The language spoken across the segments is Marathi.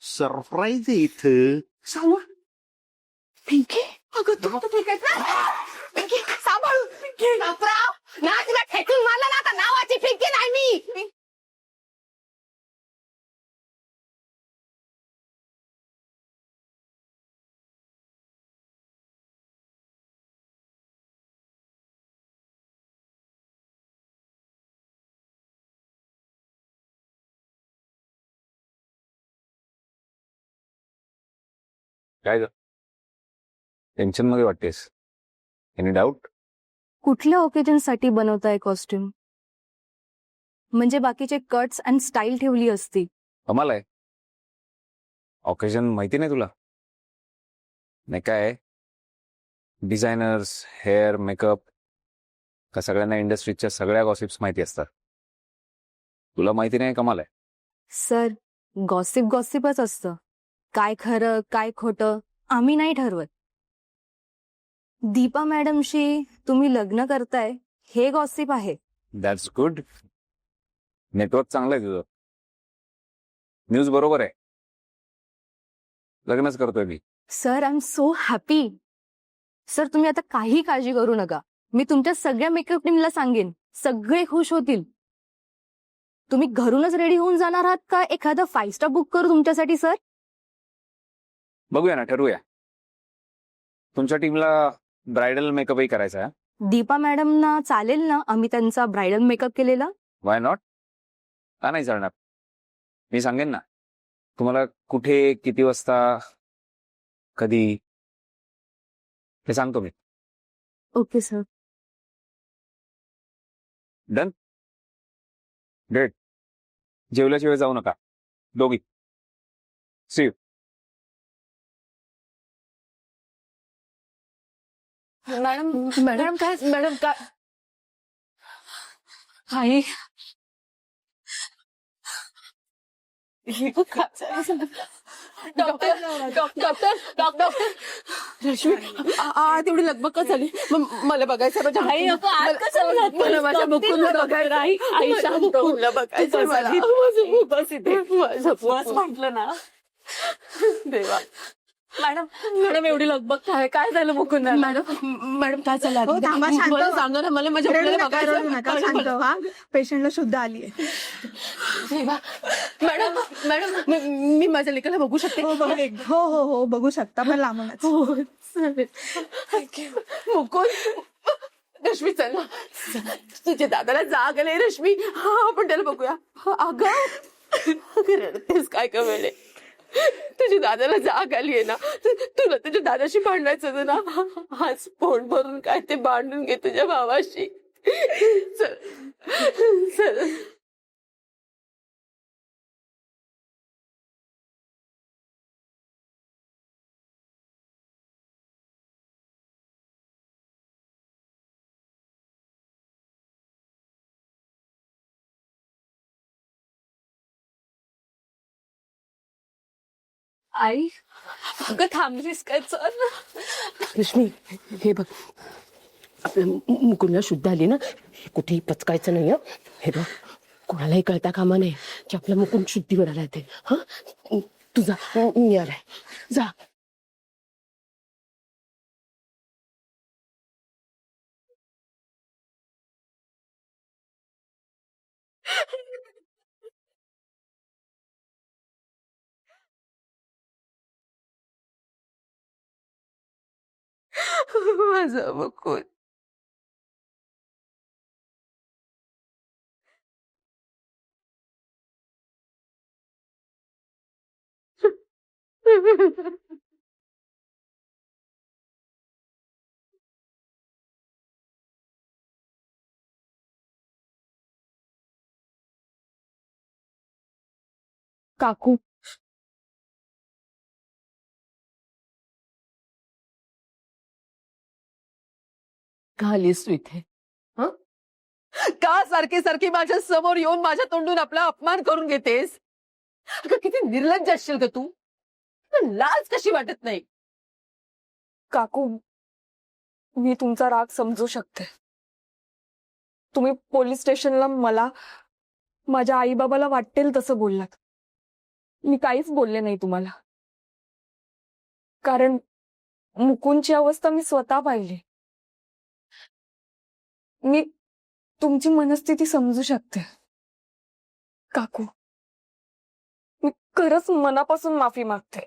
सरप्राईज आहे इथं. सांगू पिंकी अगं तू ठीक आहेस ना? पिंकी सांभाळू पिंकी बापराव ना तुला ठेचून मारलं ना आता नावाची पिंकी नाही मी. काय टेन्शन मध्ये वाटतेस? Any doubt? कुठल्या ओकेजन साठी बनवताय कॉस्ट्युम? म्हणजे बाकीचे कट्स अँड स्टाईल ठेवली असती. कमाल आहे. ऑकेजन माहिती नाही तुला? नाही काय डिझायनर्स, हेअर, मेकअप का सगळ्यांना इंडस्ट्रीच्या सगळ्या गॉसिप्स माहिती असतात. तुला माहिती नाही, कमाल आहे. सर, गॉसिप गॉसिपच असतं. काय खरं काय खोटं आम्ही नाही ठरवत. दीपा मॅडमशी तुम्ही लग्न करताय हे गॉसिप आहे. That's good. नेटवर्क चांगलं आहे तुझं. न्यूज बरोबर आहे. लग्नच करतोय मी. Sir, I am so happy. Sir, तुम्ही आता काही काळजी करू नका. मी तुमच्या सगळ्या मेकअप टीमला सांगेन. सगळे खुश होतील. तुम्ही घरूनच रेडी होऊन जाणार आहात का एखादा 5 स्टार बुक करू तुमच्यासाठी? सर, बघूया ना, ठरवूया. तुमच्या टीमला ब्रायडल मेकअपही करायचा आहे? दीपा मॅडमना चालेल ना आम्ही त्यांचा ब्रायडल मेकअप केलेला? Why not? का नाही चालणार? मी सांगेन ना तुम्हाला कुठे, किती वाजता, कधी, हे सांगतो मी. Okay sir. डन. ग्रेट. जेवल्याशिवाय जाऊ नका दोघी. See you. मॅडम मॅडम काय मॅडम काय आई डॉक्टर डॉक्टर डॉक्टर रश्मी तेवढी लगबग का झाली? मला बघायचं माझ्या आई. मला माझ्या मुकुंदला बघायचं. आई आई मुकुंदला बघायचं. बस इथे माझं म्हटलं ना. देवा. मॅडम मॅडम एवढी लगबग काय झालं मुकुंदला? मॅडम काय झालं? सांगा ना मला. माझ्या मुलाला बघायचं. पेशंटला शुद्ध आली आहे. मॅडम मॅडम मी माझ्या लेकाला बघू शकते? हो हो हो बघू शकता पण लांबूनच. हो चालेल. मुकुंद रश्मी चल ना. तुझ्या दादाला जाग आले रश्मी. हा आपण त्याला बघूया. अगं रडतेस काय का वेळे? तुझ्या दादाला जाग आली आहे ना. तुला तुझ्या दादाशी भांडायचं होतं ना. आज पोट भरून काय ते भांडून घे तुझ्या भावाशी. चल चल. आई, अगं थांबलीस काय? चल रश्मी हे बघ आपल्या मुकुंदला शुद्ध आली ना. कुठेही पचकायचं नाही. हे बघ कोणालाही कळता कामा नाही की आपला मुकुंद शुद्धीवर आलाय ते. हा तुझा मी आलाय. जा. माझा मुकुंद. काकू, का आलीस तू इथे? का सारखी सारखी माझ्या समोर येऊन माझ्या तोंडून आपला अपमान करून घेतेस? अगं किती निर्लज्ज असशील ग तू. लाज कशी वाटत नाही? काकू, मी तुमचा राग समजू शकते. तुम्ही पोलीस स्टेशनला मला माझ्या आई बाबाला वाटेल तसं बोललात. मी काहीच बोलले नाही तुम्हाला, कारण मुकुंदची अवस्था मी स्वतः पाहिली. मी तुमची मनस्थिती समजू शकते. काकू, मी खरंच मनापासून माफी मागते.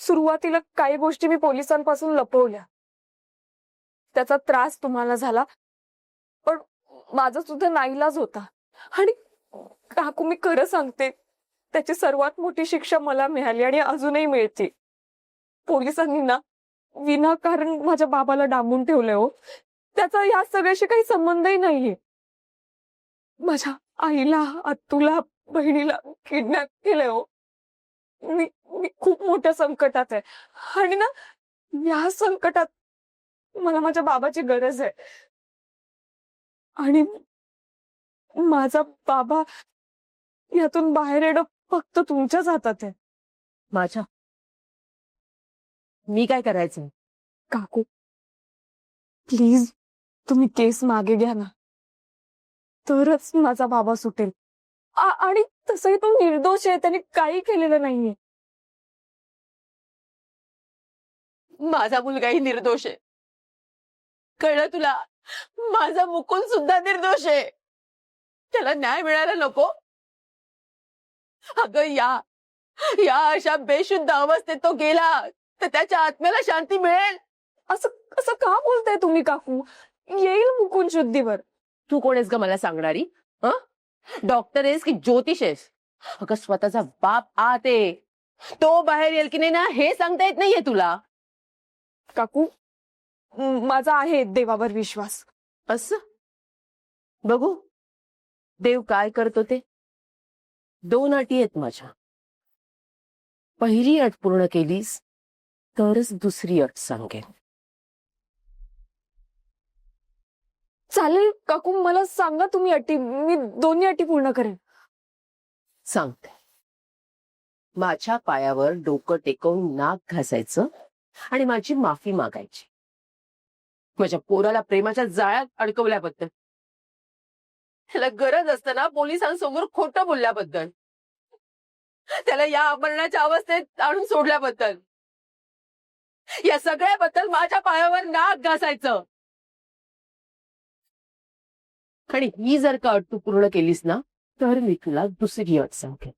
सुरुवातीला काही गोष्टी मी पोलिसांपासून लपवल्या, त्याचा त्रास तुम्हाला झाला, पण माझा सुद्धा नाईलाज होता. आणि काकू, मी खरं सांगते, त्याची सर्वात मोठी शिक्षा मला मिळाली आणि अजूनही मिळते. पोलिसांनी ना विनाकारण माझ्या बाबाला डांबून ठेवलंय हो. त्याचा या सगळ्याशी काही संबंधही नाहीये. माझ्या आईला, आत्तूला, बहिणीला किडनॅप केलंय हो. मी मी खूप मोठ्या संकटात आहे आणि ना या संकटात मला माझ्या बाबाची गरज आहे. आणि माझा बाबा यातून बाहेर येणं फक्त तुमच्याच हातात आहे. माझ्या मी काय करायचं? काकू, प्लीज तुम्ही केस मागे घ्या ना, तरच माझा बाबा सुटेल. आणि तसंही तो निर्दोष आहे, त्याने काही केलेलं नाहीये. माझा मुलगाही निर्दोष आहे, कळलं तुला? माझा मुकुंद सुद्धा निर्दोष आहे. त्याला न्याय मिळायला नको? अगं, या अशा बेशुद्ध अवस्थेत तो गेला तर त्याच्या आत्म्याला शांती मिळेल. असं असं का बोलताय तुम्ही काकू? येईल मुकुंद शुद्धीवर. तू कोण आहेस ग मला सांगणारी? डॉक्टर आहेस की ज्योतिष आहेस? अगं, स्वतःचा बाप आत आहे, तो बाहेर येईल की नाही ना हे सांगता येत नाहीये तुला. काकू, माझा आहे देवावर विश्वास. असं बघू देव काय करतो ते. 2 अटी आहेत माझ्या. पहिली अट पूर्ण केलीस तरच दुसरी अट सांगेन. चालेल काकू, मला सांगा तुम्ही अटी, मी दोन्ही अटी पूर्ण करेन. सांगते. माझ्या पायावर डोकं टेकवून नाक घासायचं आणि माझी माफी मागायची. माझ्या पोराला प्रेमाच्या जाळ्यात अडकवल्याबद्दल, त्याला गरज असताना पोलिसांसमोर खोटं बोलल्याबद्दल, त्याला या अपहरणाच्या अवस्थेत आणून सोडल्याबद्दल, या सगळ्याबद्दल माझ्या पायावर नाक घासायचं. आणि ही जर का अट तू पूर्ण केलीस ना तर मी तुला दुसरी अट सांगेन.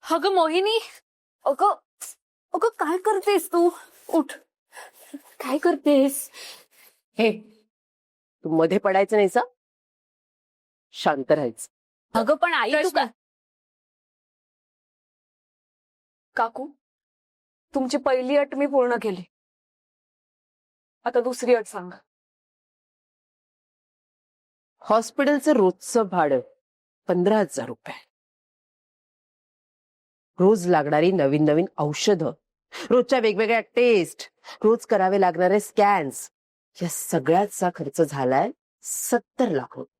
अगं मोहिनी, अगं अगं काय करतेस तू? उठ. काय करतेस? हे, तू मध्ये पडायचं नाहीस. शांत राहायचं. अगं पण आई, तू काय? काकू, तुमची पहिली अट मी पूर्ण केली, आता दुसरी अट सांगा. हॉस्पिटलचं रोजचं भाडं 15,000 रुपये. रोज लागणारी नवीन नवीन औषधं, रोजच्या वेगवेगळ्या टेस्ट, रोज करावे लागणारे स्कॅन्स, या सगळ्याचा खर्च झालाय 70 लाख रुपये.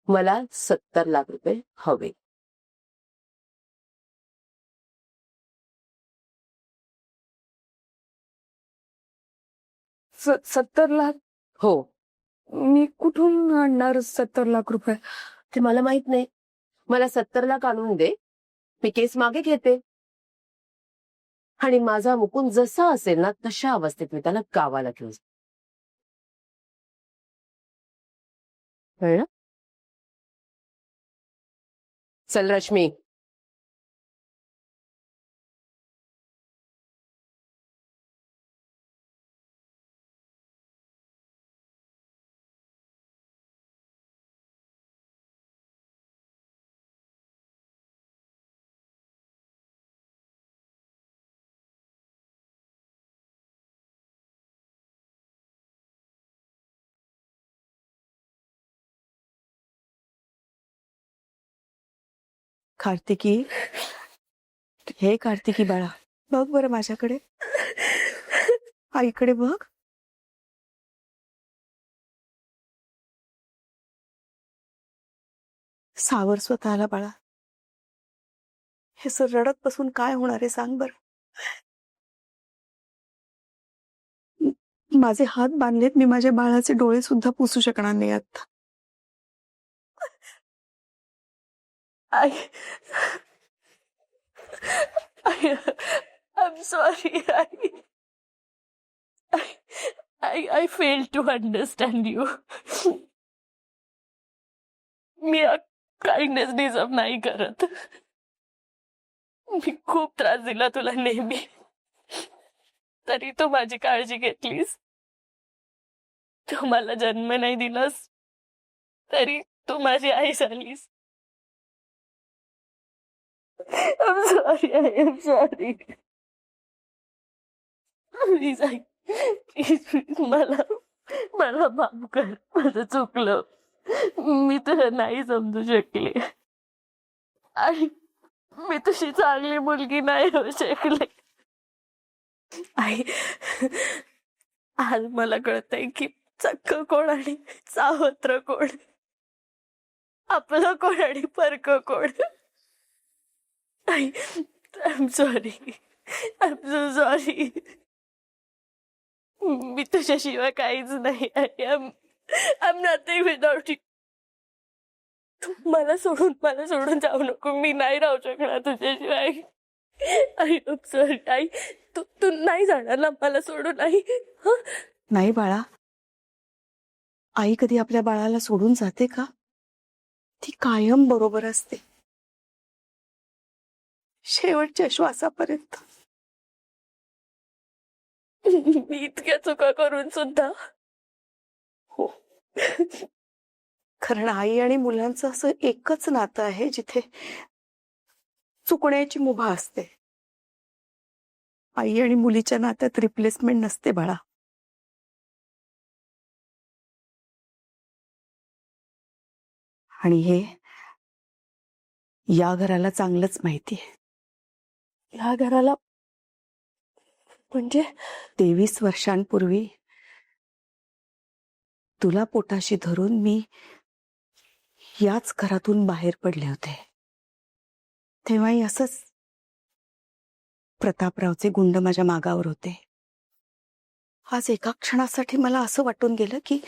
मला 70 लाख रुपये हवे. 70 लाख? हो. मी कुठून आणणार 70 लाख रुपये? ते मला माहित नाही. मला 70 लाख आणून दे, मी केस मागे घेते. आणि माझा मुकुंद जसा असेल ना तशा अवस्थेत मी त्याला गावाला घेऊन जाईन. कळलं? चल रश्मी. कार्तिकी, हे कार्तिकी बाळा, बघ बरं माझ्याकडे, आईकडे बघ. सावर स्वतःला बाळा. हे सर रडत बसून काय होणार आहे सांग बर. माझे हात बांधलेत, मी माझ्या बाळाचे डोळे सुद्धा पुसू शकणार नाही आता. I, I'm sorry. I failed to understand you. Me kindness deserve नाही करत. मी खूप त्रास दिला तुला नेहमी, तरी तू माझी काळजी घेतलीस. तू मला जन्म नाही दिलास, तरी तू माझी आई झालीस. I'm sorry, I am sorry. Please, please, मला माफ कर. माझं चुकलं. मी तुला नाही समजू शकले आणि मी तुझी चांगली मुलगी नाही होऊ शकले. आई, आज मला कळतंय की चक्क कोण आणि सावत्र कोण, आपलं कोण आणि परक कोण. आई, I'm sorry. I'm so sorry. मी तुझ्याशिवाय काहीच नाही. I'm nothing without you. तू मला सोडून जाऊ नको. मी नाही राहू शकणार तुझ्याशिवाय. आई, I'm sorry. आई, तू नाही जाणार ना मला सोडून? आई, नाही बाळा, आई कधी आपल्या बाळाला सोडून जाते का? ती कायम बरोबर असते, शेवटच्या श्वासापर्यंत. मी इतक्या चुका करून सुद्धा. हो, कारण आई आणि मुलांचं असं एकच नातं आहे जिथे चुकण्याची मुभा असते. आई आणि मुलीच्या नात्यात रिप्लेसमेंट नसते बाळा. आणि हे या घराला चांगलंच माहिती आहे. या घराला म्हणजे? 23 वर्षांपूर्वी तुला पोटाशी धरून मी याच घरातून बाहेर पडले होते. तेव्हाही असंच प्रतापरावचे गुंड माझ्या मागावर होते. आज एका क्षणासाठी मला असं वाटून गेलं की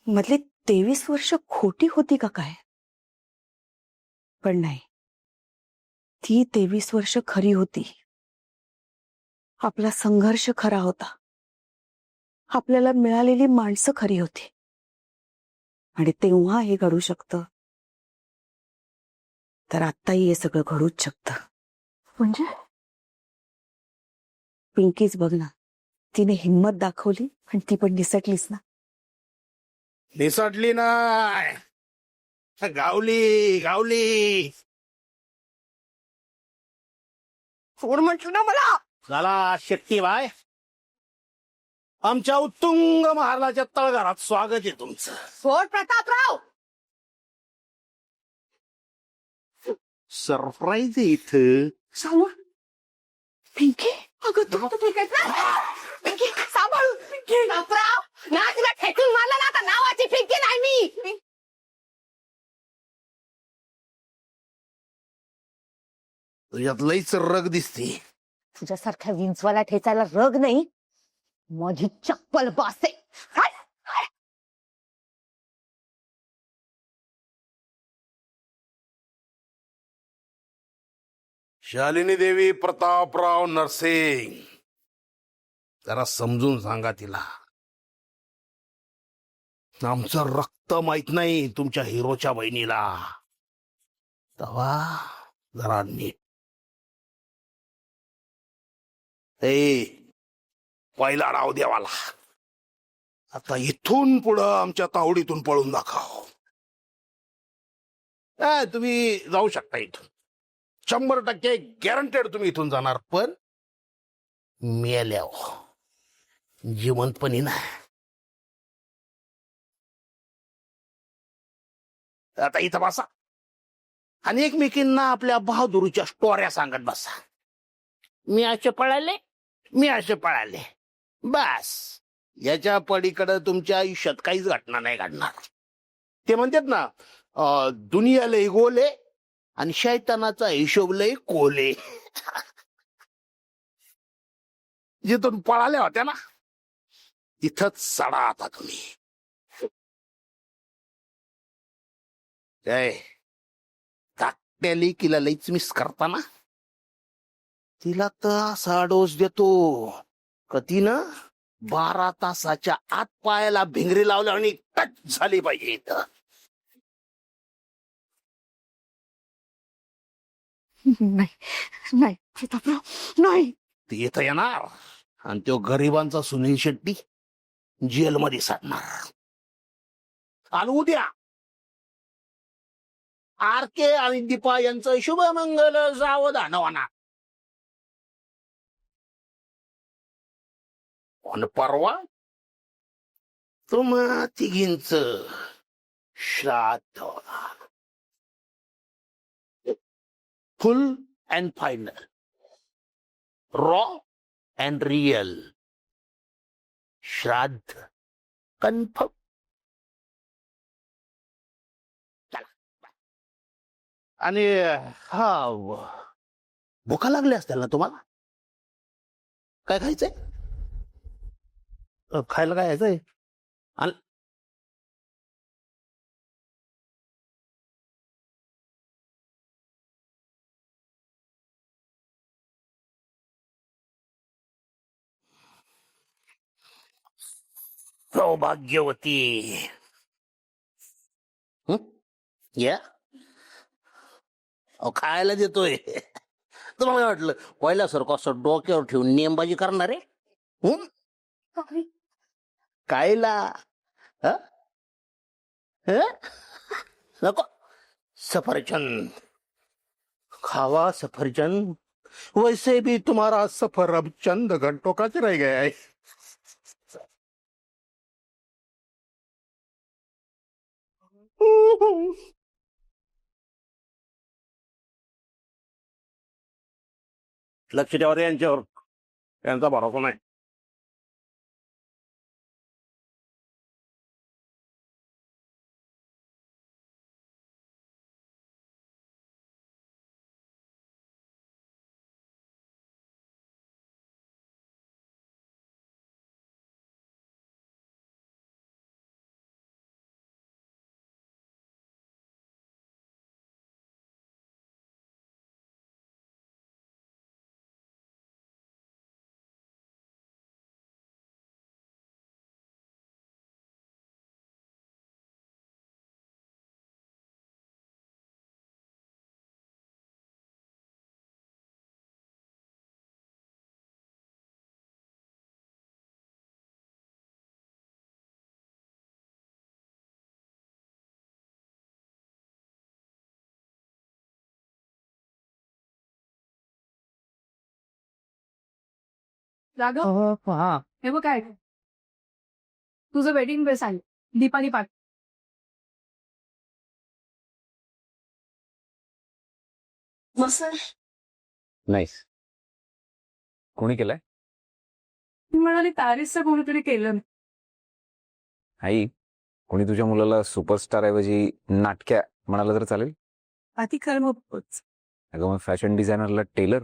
मधली 23 वर्ष खोटी होती का काय. पण नाही, ती 23 वर्ष खरी होती. आपला संघर्ष खरा होता, आपल्याला मिळालेली माणसं खरी होती. आणि तेव्हा हे घडू शकतं, तर आत्ताही हे सगळं घडूच शकतं. म्हणजे? पिंकीच बघ ना, तिने हिंमत दाखवली आणि ती पण निसटलीच ना. निसटली ना, गावली. सोड म्हटलं ना मला. झाला शेट्टीबाई, आमच्या उत्तुंग महालाच्या तळघरात स्वागत आहे तुमचं. सोड प्रतापराव. सरप्राईज आहे इथं. सांगू पिंकी, अगं तू तर ठीक आहेस ना? पिंकी सांभाळू. पिंकी प्रतापराव, ना तुला ठेचून मारलं ना, तर नावाची पिंकी नाही मी. तुझ्यात लईच रग दिसते. तुझ्यासारख्या विंचवाला ठेचायला रग नाही, माझी चप्पल बासे. शालिनी देवी प्रतापराव नरसिंग, जरा समजून सांगा तिला. आमचं रक्त माहित नाही तुमच्या हिरोच्या बहिणीला. तवा जरा नीट. पहिला डाव देवाला. आता इथून पुढं आमच्या तावडीतून पळून दाखव. तुम्ही जाऊ शकता इथून, 100% गॅरंटेड तुम्ही इथून जाणार. पण मेल्यावर जिवंतपणी ना. आता इथं बसा. आणि एकमेकींना आपल्या बहादुरीच्या स्टोऱ्या सांगत बसा. मी असे पळाले, मी असे पळाले. बस याच्या पलीकडे तुमच्या आयुष्यात काहीच घटना नाही घडणार. ते म्हणतात ना, दुनिया लय गोले आणि शैतानाचा हिशोब लय कोले. जिथून पळाल्या होत्या ना तिथंच सडा आता तुम्ही. जय धाकट्या लेकीला लईच मिस करताना तिला तर असा डोस देतो का तिनं 12 तासाच्या आत पायाला भिंगरी लावल्या आणि टच झाली पाहिजे इथं. नाही नाही प्रतापराव नाही. ती इथं येणार आणि तो गरिबांचा सुनील शेट्टी जेलमध्ये साधणार. आणि उद्या आरके आणि दीपा यांचं शुभमंगल सावधान होणार. आणि परवा तुम्हा तिघींच श्राद्ध होणार. फुल and final, raw and real श्राद्ध कन्फर्म. आणि हा भुका लागल्या असतील ना तुम्हाला? काय खायचंय? खायला काय यायचंय? आणि सौभाग्यवती या खायला देतोय. तुम्हाला काय वाटलं पहिल्यासारखं असं डोक्यावर ठेवून नेमबाजी करणार आहे? कायला ह? ह? नको. सफरचंद खावा सफरचंद. वैसे भी तुम्हारा सफर अब चंद घंटों का रह गया है. लक्ष ठेवा रे यांच्यावर, यांचा भरोसा नाही. राघव हे बघ काय तुझं वेडिंग ड्रेस आहे दीपाली पाठ. नाईस. कोणी केलंय? मी म्हणाली पॅरिसचं कोणीतरी केलं. आई, कोणी तुझ्या मुलाला सुपरस्टार ऐवजी नाटक्या म्हणाला तर चालेल? आधी कर मग. अगं मग फॅशन डिझायनरला टेलर.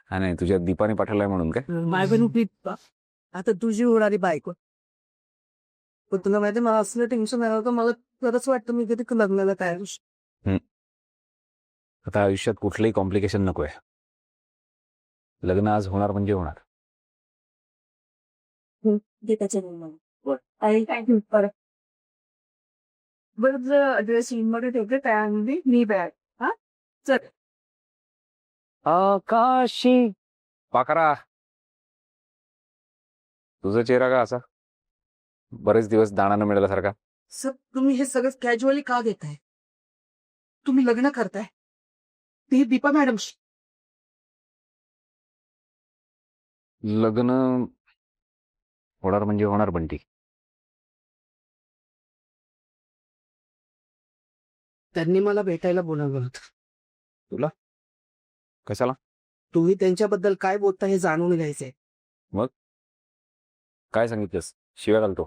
हा नाही, तुझ्या दीपाने पाठवलाय म्हणून काय? माय आता तुझी होणारी बायको. पण तुला माहिती मला असलं टेन्शन आलं होतं. मला खरंच वाटतं मी कधी लग्नाला तयार होऊ. आता आयुष्यात कुठलंही कॉम्प्लिकेशन नकोय. लग्न आज होणार म्हणजे होणार. बरं ड्रेस मध्ये ठेवते त्यामध्ये मी बॅग. हा चल. आकाशी पाखरा, तुझा चेहरा का असा बरेच दिवस दाणा न मिळाल्यासारखा? सर तुम्ही हे सगळं कॅज्युअली का घेताय? तुम्ही लग्न करताय ते दीपा मॅडमशी. लग्न होणार म्हणजे होणार बंटी. त्यांनी मला भेटायला बोलावलं होतं. कशाला? तुम्ही त्यांच्याबद्दल काय बोलता हे जाणून घ्यायचंय. काय सांगितलंस? शिव्या घालतो?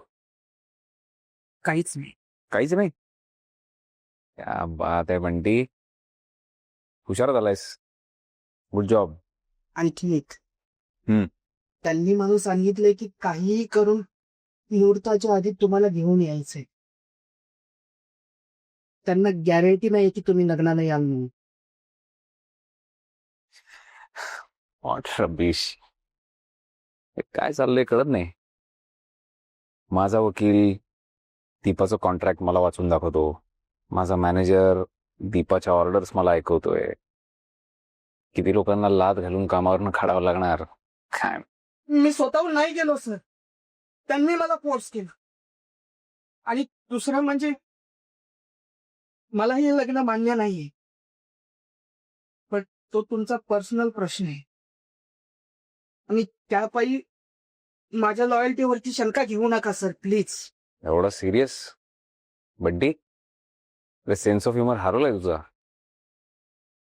काहीच नाही. काहीच नाही. क्या बात आहे बंटी, हुशार झालायस. Good job. आणखी एक, हम्म. त्यांनी मला सांगितलंय की काहीही करून मुहूर्ताच्या आधी तुम्हाला घेऊन यायचंय. त्यांना गॅरंटी नाही की तुम्ही लग्नाला याल म्हणून. व्हॉट रबीश, हे काय चाललंय कळत नाही. माझा वकील दीपाचं कॉन्ट्रॅक्ट मला वाचून दाखवतो, माझा मॅनेजर दीपाच्या ऑर्डर्स मला ऐकवतोय. किती लोकांना लाद घालून कामावरनं काढावं लागणार काय. मी स्वतःहून नाही गेलो सर, त्यांनी मला फोर्स केलं. आणि दुसरं म्हणजे मला हे लग्न मान्य नाहीये, पण तो तुमचा पर्सनल प्रश्न आहे. आणि त्यापायी माझ्या लॉयल्टीवरती शंका घेऊ नका सर, प्लीज. एवढं serious Bunty? Sense of humour हरवलाय तुझा.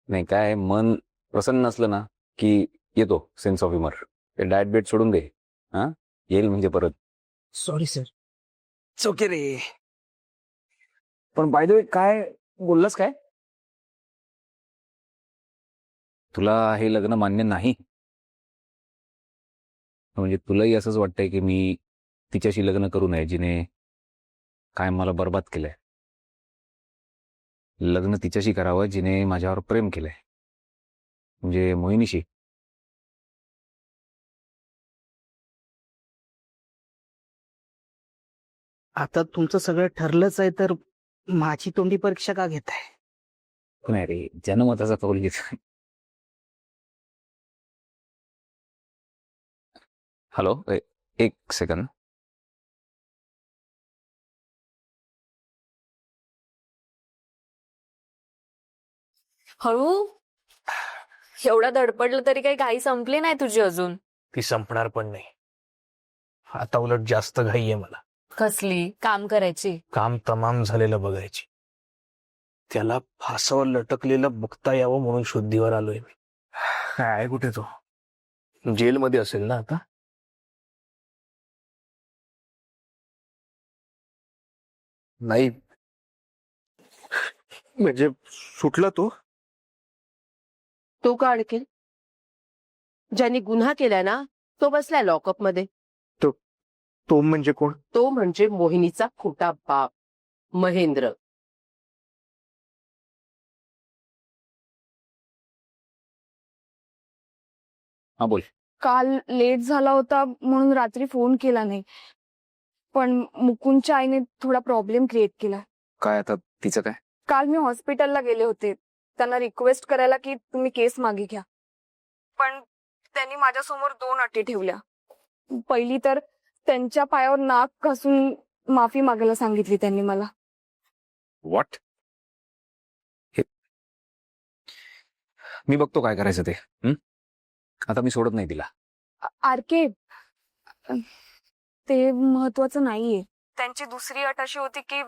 नाही काय, मन प्रसन्न नसलं ना की येतो सेन्स ऑफ ह्युमर. ते डाएट बेट सोडून दे. हा, येईल म्हणजे परत. Sorry sir. चोके रे. पण बाय द वे, काय बोललास काय? तुला हे लग्न मान्य नाही म्हणजे तुलाही असंच वाटतंय की मी तिच्याशी लग्न करू नये जिने काय मला बर्बाद केलंय. लग्न तिच्याशी करावं जिने माझ्यावर प्रेम केलंय, म्हणजे मोहिनीशी. आता तुमचं सगळं ठरलंच आहे तर माझी तोंडी परीक्षा का घेताय? नाही रे, जनमताचा कौल घेत. हॅलो, एक सेकंद. हळू. एवढा धडपडलं तरी काही घाई संपली नाही तुझी अजून. ती संपणार पण नाही. आता उलट जास्त घाई आहे मला. कसली? काम करायची? काम तमाम झालेलं बघायची. त्याला फासावर लटकलेलं बघता यावं म्हणून शुद्धीवर आलोय मी. काय आहे कुठे तो? जेलमध्ये असेल ना आता. नाही म्हणजे सुटला तो. तो का अडकेल? ज्यांनी गुन्हा केलाय ना तो बसलाय लॉकअप मध्ये. तो म्हणजे कोण? तो म्हणजे मोहिनीचा खोटा बाप महेंद्र. हा बोल. काल लेट झाला होता म्हणून रात्री फोन केला नाही, पण मुकुंदच्या आईने थोडा प्रॉब्लेम क्रिएट केला. काय आता तिचं काय? काल मी हॉस्पिटलला गेले होते त्यांना रिक्वेस्ट करायला की तुम्ही केस मागे घ्या, पण त्यांनी माझ्यासमोर 2 अटी ठेवल्या. पहिली तर त्यांच्या पायावर नाक घासून माफी मागायला सांगितली त्यांनी मला. व्हॉट? मी बघतो काय करायचं ते. आता मी सोडत नाही तिला. आरके, ते महत्वाचं नाहीये. त्यांची दुसरी अट अशी होती की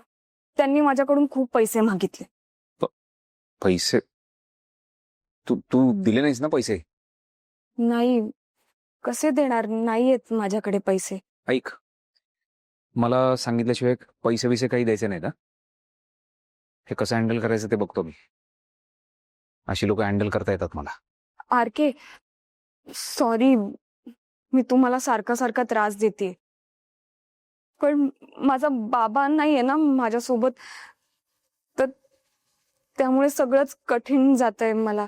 त्यांनी माझ्याकडून खूप पैसे मागितले. पैसे? तू दिले नाहीस ना पैसे? नाही, कसे देणार? नाहीयेत माझ्याकडे पैसे. ऐक, मला सांगितल्याशिवाय पैसे बिसे काही द्यायचे नाही ना. हे कसं हँडल करायचं ते बघतो मी. अशी लोक हँडल करता येतात मला. आरके, सॉरी, मी तुम्हाला सारखा सारखा त्रास देते, पण माझा बाबा नाहीये ना माझ्यासोबत, तर त्यामुळे सगळंच कठीण जातंय मला.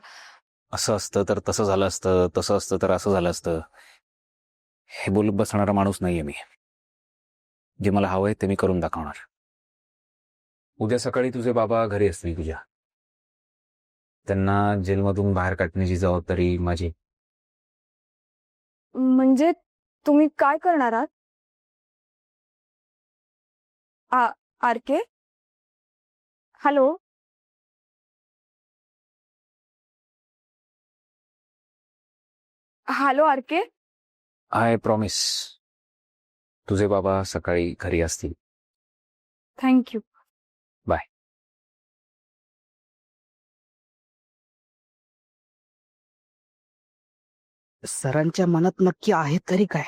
असं असतं तर तसं झालं असतं, तसं असतं तर असं झालं असतं, हे बोलत बसणारा माणूस नाहीये मी. जे मला हवंय ते मी करून दाखवणार. उद्या सकाळी तुझे बाबा घरी असतील तुझ्या. त्यांना जेलमधून बाहेर काढण्याची जबाबदारी माझी. म्हणजे तुम्ही काय करणार आहात? RK, hello. Hello RK. I promise, तुझे बाबा सकाळी घरी असतील. थँक्यू. बाय. सरांच्या मनात नक्की आहे तरी काय?